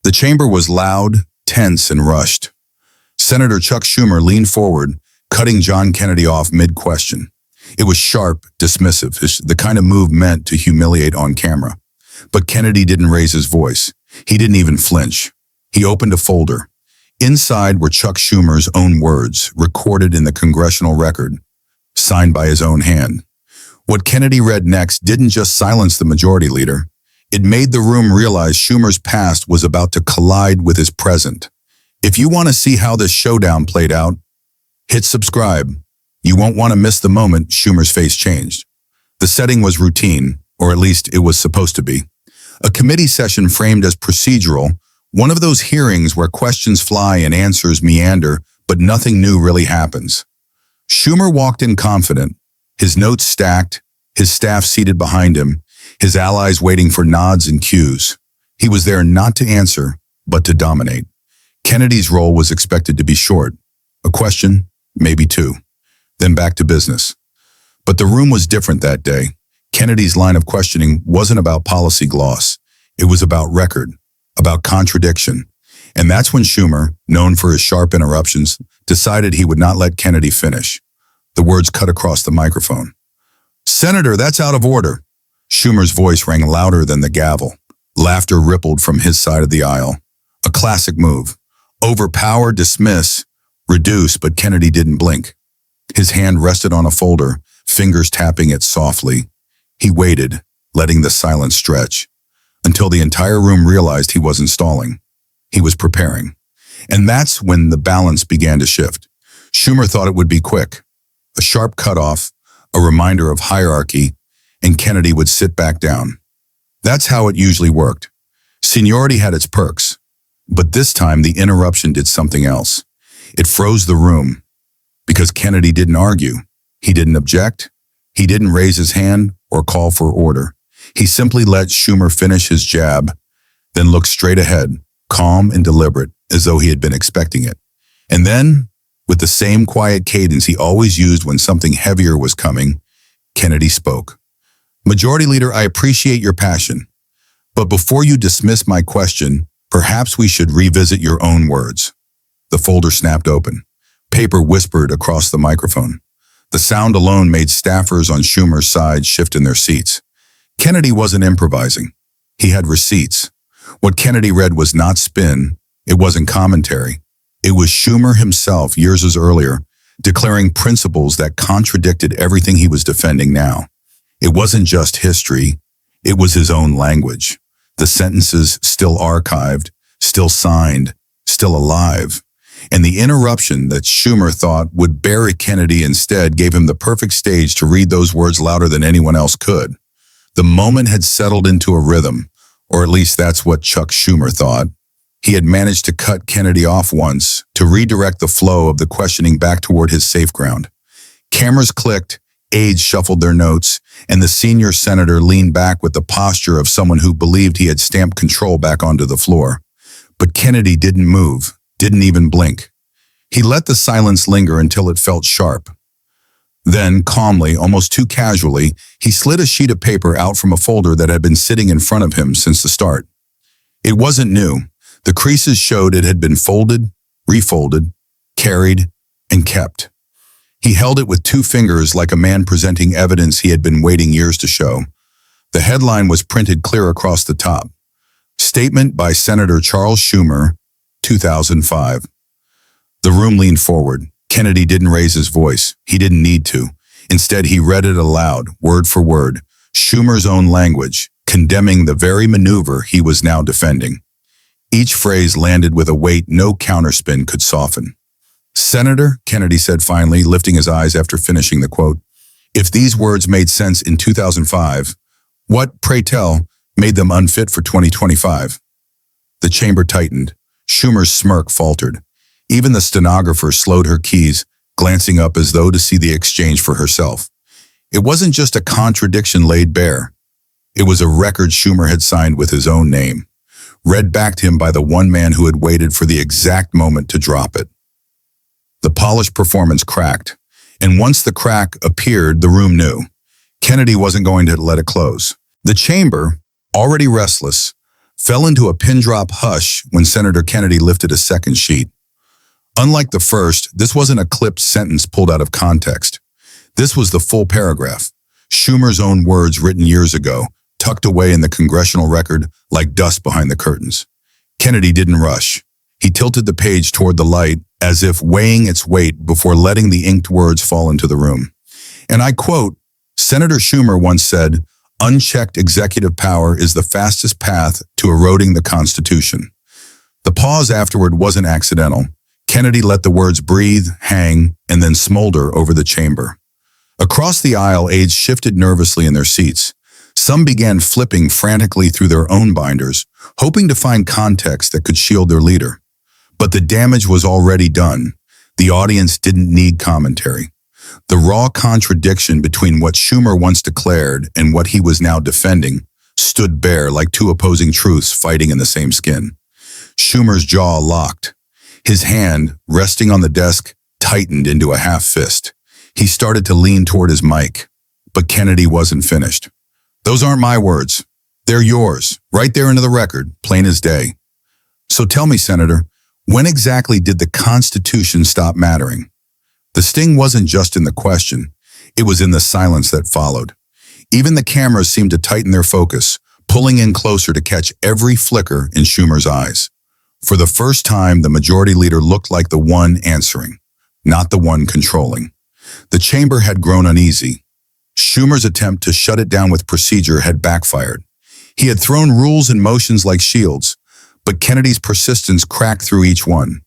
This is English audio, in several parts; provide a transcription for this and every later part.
The chamber was loud, tense, and rushed. Senator Chuck Schumer leaned forward, cutting John Kennedy off mid-question. It was sharp, dismissive, the kind of move meant to humiliate on camera. But Kennedy didn't raise his voice. He didn't even flinch. He opened a folder. Inside were Chuck Schumer's own words, recorded in the congressional record, signed by his own hand. What Kennedy read next didn't just silence the majority leader. It made the room realize Schumer's past was about to collide with his present. If you want to see how this showdown played out, hit subscribe. You won't want to miss the moment Schumer's face changed. The setting was routine, or at least it was supposed to be. A committee session framed as procedural, one of those hearings where questions fly and answers meander, but nothing new really happens. Schumer walked in confident, his notes stacked, his staff seated behind him, his allies waiting for nods and cues. He was there not to answer, but to dominate. Kennedy's role was expected to be short. A question, maybe two. Then back to business. But the room was different that day. Kennedy's line of questioning wasn't about policy gloss. It was about record, about contradiction. And that's when Schumer, known for his sharp interruptions, decided he would not let Kennedy finish. The words cut across the microphone. "Senator, that's out of order." Schumer's voice rang louder than the gavel. Laughter rippled from his side of the aisle. A classic move. Overpower, dismiss, reduce, but Kennedy didn't blink. His hand rested on a folder, fingers tapping it softly. He waited, letting the silence stretch, until the entire room realized he wasn't stalling. He was preparing. And that's when the balance began to shift. Schumer thought it would be quick. A sharp cutoff, a reminder of hierarchy, and Kennedy would sit back down. That's how it usually worked. Seniority had its perks. But this time, the interruption did something else. It froze the room. Because Kennedy didn't argue. He didn't object. He didn't raise his hand or call for order. He simply let Schumer finish his jab, then looked straight ahead, calm and deliberate, as though he had been expecting it. And then, with the same quiet cadence he always used when something heavier was coming, Kennedy spoke. "Majority Leader, I appreciate your passion. But before you dismiss my question, perhaps we should revisit your own words." The folder snapped open. Paper whispered across the microphone. The sound alone made staffers on Schumer's side shift in their seats. Kennedy wasn't improvising. He had receipts. What Kennedy read was not spin. It wasn't commentary. It was Schumer himself years earlier, declaring principles that contradicted everything he was defending now. It wasn't just history. It was his own language. The sentences still archived, still signed, still alive. And the interruption that Schumer thought would bury Kennedy instead gave him the perfect stage to read those words louder than anyone else could. The moment had settled into a rhythm, or at least that's what Chuck Schumer thought. He had managed to cut Kennedy off once, to redirect the flow of the questioning back toward his safe ground. Cameras clicked, aides shuffled their notes, and the senior senator leaned back with the posture of someone who believed he had stamped control back onto the floor. But Kennedy didn't move. Didn't even blink. He let the silence linger until it felt sharp. Then, calmly, almost too casually, he slid a sheet of paper out from a folder that had been sitting in front of him since the start. It wasn't new. The creases showed it had been folded, refolded, carried, and kept. He held it with two fingers like a man presenting evidence he had been waiting years to show. The headline was printed clear across the top. Statement by Senator Charles Schumer, 2005. The room leaned forward. Kennedy didn't raise his voice. He didn't need to. Instead, he read it aloud, word for word, Schumer's own language, condemning the very maneuver he was now defending. Each phrase landed with a weight no counterspin could soften. "Senator," Kennedy said finally, lifting his eyes after finishing the quote, "if these words made sense in 2005, what, pray tell, made them unfit for 2025? The chamber tightened. Schumer's smirk faltered. Even the stenographer slowed her keys, glancing up as though to see the exchange for herself. It wasn't just a contradiction laid bare. It was a record Schumer had signed with his own name, read back to him by the one man who had waited for the exact moment to drop it. The polished performance cracked, and once the crack appeared, the room knew. Kennedy wasn't going to let it close. The chamber, already restless, fell into a pin-drop hush when Senator Kennedy lifted a second sheet. Unlike the first, this wasn't a clipped sentence pulled out of context. This was the full paragraph, Schumer's own words written years ago, tucked away in the congressional record like dust behind the curtains. Kennedy didn't rush. He tilted the page toward the light as if weighing its weight before letting the inked words fall into the room. And I quote, Senator Schumer once said, "Unchecked executive power is the fastest path to eroding the Constitution." The pause afterward wasn't accidental. Kennedy let the words breathe, hang, and then smolder over the chamber. Across the aisle, aides shifted nervously in their seats. Some began flipping frantically through their own binders, hoping to find context that could shield their leader. But the damage was already done. The audience didn't need commentary. The raw contradiction between what Schumer once declared and what he was now defending stood bare like two opposing truths fighting in the same skin. Schumer's jaw locked. His hand, resting on the desk, tightened into a half fist. He started to lean toward his mic, but Kennedy wasn't finished. "Those aren't my words. They're yours, right there into the record, plain as day. So tell me, Senator, when exactly did the Constitution stop mattering?" The sting wasn't just in the question, it was in the silence that followed. Even the cameras seemed to tighten their focus, pulling in closer to catch every flicker in Schumer's eyes. For the first time, the majority leader looked like the one answering, not the one controlling. The chamber had grown uneasy. Schumer's attempt to shut it down with procedure had backfired. He had thrown rules and motions like shields, but Kennedy's persistence cracked through each one.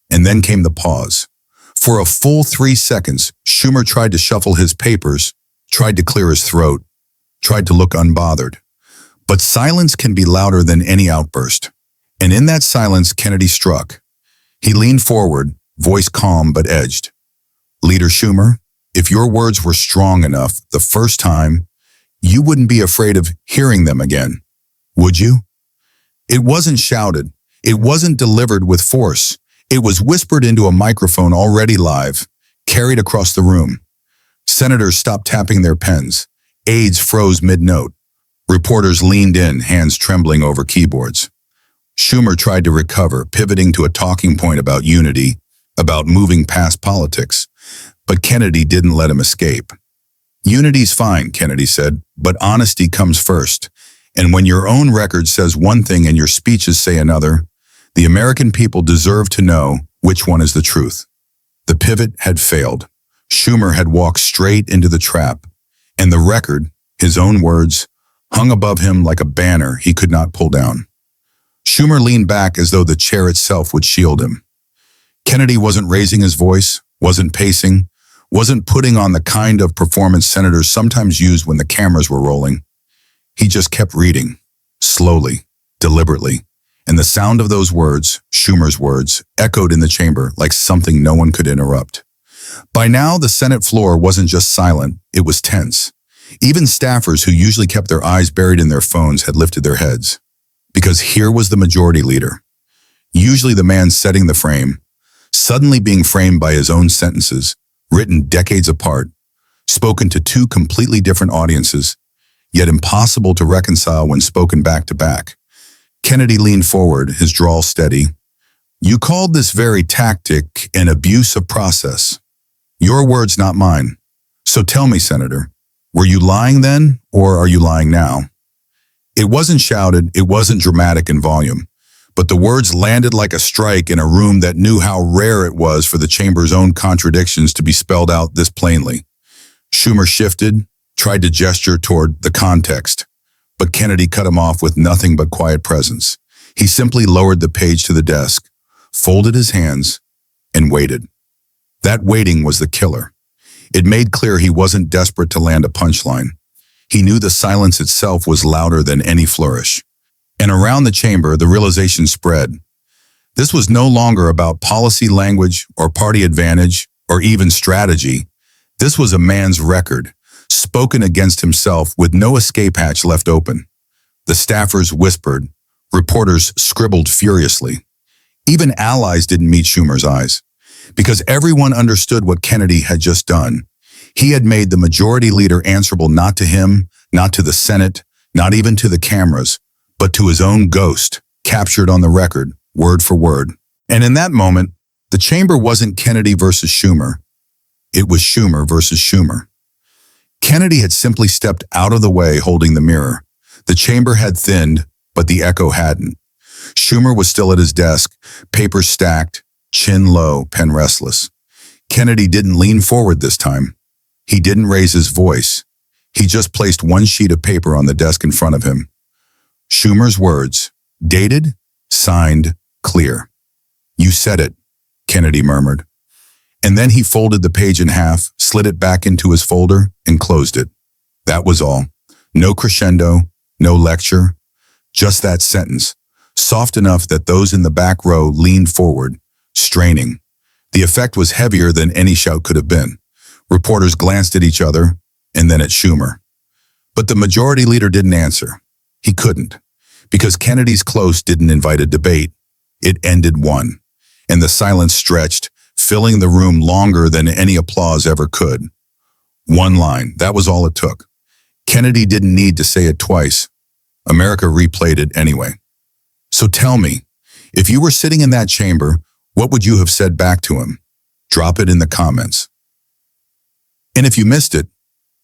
And then came the pause. For a full 3 seconds, Schumer tried to shuffle his papers, tried to clear his throat, tried to look unbothered. But silence can be louder than any outburst. And in that silence, Kennedy struck. He leaned forward, voice calm but edged. "Leader Schumer, if your words were strong enough the first time, you wouldn't be afraid of hearing them again, would you?" It wasn't shouted. It wasn't delivered with force. It was whispered into a microphone already live, carried across the room. Senators stopped tapping their pens. Aides froze mid-note. Reporters leaned in, hands trembling over keyboards. Schumer tried to recover, pivoting to a talking point about unity, about moving past politics. But Kennedy didn't let him escape. "Unity's fine," Kennedy said, "but honesty comes first. And when your own record says one thing and your speeches say another, the American people deserve to know which one is the truth." The pivot had failed. Schumer had walked straight into the trap, and the record, his own words, hung above him like a banner he could not pull down. Schumer leaned back as though the chair itself would shield him. Kennedy wasn't raising his voice, wasn't pacing, wasn't putting on the kind of performance senators sometimes used when the cameras were rolling. He just kept reading, slowly, deliberately, and the sound of those words, Schumer's words, echoed in the chamber like something no one could interrupt. By now, the Senate floor wasn't just silent, it was tense. Even staffers who usually kept their eyes buried in their phones had lifted their heads. Because here was the majority leader, usually the man setting the frame, suddenly being framed by his own sentences, written decades apart, spoken to two completely different audiences, yet impossible to reconcile when spoken back to back. Kennedy leaned forward, his drawl steady. "You called this very tactic an abuse of process. Your words, not mine. So tell me, Senator, were you lying then, or are you lying now?" It wasn't shouted, it wasn't dramatic in volume, but the words landed like a strike in a room that knew how rare it was for the chamber's own contradictions to be spelled out this plainly. Schumer shifted, tried to gesture toward the context, but Kennedy cut him off with nothing but quiet presence. He simply lowered the page to the desk, folded his hands, and waited. That waiting was the killer. It made clear he wasn't desperate to land a punchline. He knew the silence itself was louder than any flourish. And around the chamber, the realization spread. This was no longer about policy language or party advantage or even strategy. This was a man's record, spoken against himself with no escape hatch left open. The staffers whispered. Reporters scribbled furiously. Even allies didn't meet Schumer's eyes, because everyone understood what Kennedy had just done. He had made the majority leader answerable not to him, not to the Senate, not even to the cameras, but to his own ghost, captured on the record, word for word. And in that moment, the chamber wasn't Kennedy versus Schumer. It was Schumer versus Schumer. Kennedy had simply stepped out of the way holding the mirror. The chamber had thinned, but the echo hadn't. Schumer was still at his desk, papers stacked, chin low, pen restless. Kennedy didn't lean forward this time. He didn't raise his voice. He just placed one sheet of paper on the desk in front of him. Schumer's words, dated, signed, clear. "You said it," Kennedy murmured. And then he folded the page in half, slid it back into his folder, and closed it. That was all. No crescendo, no lecture, just that sentence, soft enough that those in the back row leaned forward, straining. The effect was heavier than any shout could have been. Reporters glanced at each other, and then at Schumer. But the majority leader didn't answer. He couldn't, because Kennedy's close didn't invite a debate. It ended one, and the silence stretched, filling the room longer than any applause ever could. One line, that was all it took. Kennedy didn't need to say it twice. America replayed it anyway. So tell me, if you were sitting in that chamber, what would you have said back to him? Drop it in the comments. And if you missed it,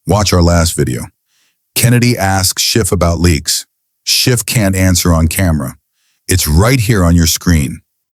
watch our last video. Kennedy asks Schiff about leaks. Schiff can't answer on camera. It's right here on your screen.